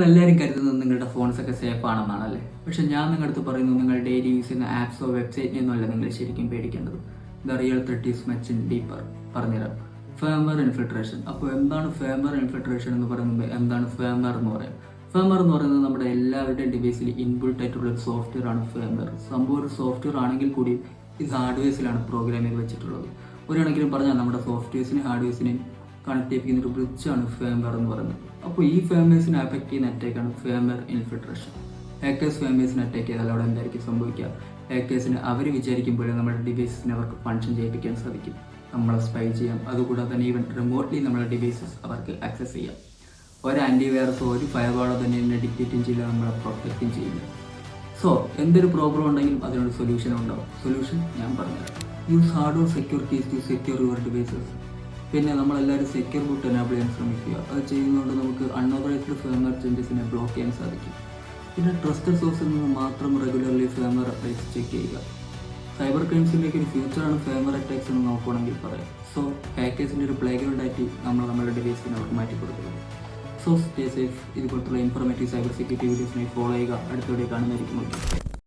എല്ലാവരും കരുതുന്നത് നിങ്ങളുടെ ഫോൺസൊക്കെ സേഫ് ആണെന്നാണല്ലേ. പക്ഷെ ഞാൻ നിങ്ങളുടെ അടുത്ത് പറയുന്നു, നിങ്ങൾ ഡെയിലി യൂസ് ചെയ്യുന്ന ആപ്സോ വെബ്സൈറ്റിനൊന്നും അല്ല നിങ്ങൾ ശരിക്കും പേടിക്കേണ്ടത്. The real threat is much in deeper. പറഞ്ഞുതരാം. Firmware infiltration. അപ്പോൾ എന്താണ് ഫേംവെയർ ഇൻഫിൽട്രേഷൻ എന്ന് പറയുന്നത്? എന്താണ് ഫേംവെയർ എന്ന് പറയാം? ഫേംവെയർ എന്ന് പറയുന്നത് നമ്മുടെ എല്ലാവരുടെയും ഡിവൈസിൽ ഇൻബിൽട്ട് ആയിട്ടുള്ള ഒരു സോഫ്റ്റ്വെയർ ആണ് ഫേംവെയർ. സംഭവം ഒരു സോഫ്റ്റ്വെയർ ആണെങ്കിൽ കൂടി ഇത് ഹാർഡ്വെയർസിലാണ് പ്രോഗ്രാം ചെയ്ത് വെച്ചിട്ടുള്ളത്. ഒരു കണക്കിന് പറഞ്ഞാൽ നമ്മുടെ സോഫ്റ്റ്വെയർസിനെയും ഹാർഡ്വെയർസിനെയും കണക്ട് ചെയ്യിപ്പിക്കുന്ന ഒരു ബ്രിഡ്ജാണ് ഫേംവെയർ എന്ന് പറയുന്നത്. അപ്പോൾ ഈ ഫേംവെയർസിനെ അഫക്ട് ചെയ്യുന്ന അറ്റാക്കാണ് ഫേംവെയർ ഇൻഫിൽട്രേഷൻ. ഹാക്കേഴ്സ് ഫേംവെയർസിനെ അറ്റാക്ക് ചെയ്താൽ അവിടെ എന്തായിരിക്കും സംഭവിക്കുക? ഹാക്കേഴ്സിന് അവർ വിചാരിക്കുമ്പോൾ നമ്മുടെ ഡിവൈസസിനെ അവർക്ക് ഫങ്ഷൻ ചെയ്യിപ്പിക്കാൻ സാധിക്കും. നമ്മളെ സ്പൈ ചെയ്യാം. അതുകൂടാതെ തന്നെ ഈവൻ റിമോട്ട്ലി നമ്മുടെ ഡിവൈസസ് അവർക്ക് ആക്സസ് ചെയ്യാം. ഒരു ആൻറ്റിവൈറസോ ഒരു ഫയർവാളോ തന്നെ എന്നെ ഡിക്റ്റേറ്റും ചെയ്യില്ല, നമ്മളെ പ്രൊട്ടക്റ്റും ചെയ്യില്ല. സോ എന്തൊരു പ്രോബ്ലം ഉണ്ടെങ്കിലും അതിനൊരു സൊല്യൂഷൻ ഉണ്ടാവും. സൊല്യൂഷൻ ഞാൻ പറഞ്ഞുതരാം. Use hardware secure keys to secure your devices. പിന്നെ നമ്മളെല്ലാവരും സെക്യൂർ ബൂട്ട് എനാബിൾ ചെയ്യാൻ ശ്രമിക്കുക. അത് ചെയ്യുന്നതുകൊണ്ട് നമുക്ക് അൺഓതറൈസ്ഡ് ഫേംവെയർ ചേഞ്ചസിനെ ബ്ലോക്ക് ചെയ്യാൻ സാധിക്കും. പിന്നെ ട്രസ്റ്റഡ് സോഴ്സിൽ നിന്ന് മാത്രം റെഗുലർലി ഫേംവെയർ അപ്ഡേറ്റ്സ് ചെക്ക് ചെയ്യുക. സൈബർ ക്രൈംസിൻ്റെയൊക്കെ ഒരു ഫ്യൂച്ചറാണ് ഫേംവെയർ അറ്റാക്സ് എന്ന് നോക്കുകയാണെങ്കിൽ പറയാം. സോ ഹാക്കേഴ്സിൻ്റെ ഒരു പ്ലേ ഗ്രൗണ്ട് ആയിട്ട് നമ്മുടെ ഡിവൈസിനെ അവർക്ക് മാറ്റി കൊടുക്കുന്നത്. So stay safe. ഇതുപോലത്തുള്ള ഇൻഫോർമേറ്റീവ് സൈബർ സെക്യൂരിറ്റി വീഡിയോസിനെ ഫോളോ ചെയ്യുക. അടുത്ത വീഡിയോ കാണുന്നതായിരിക്കും.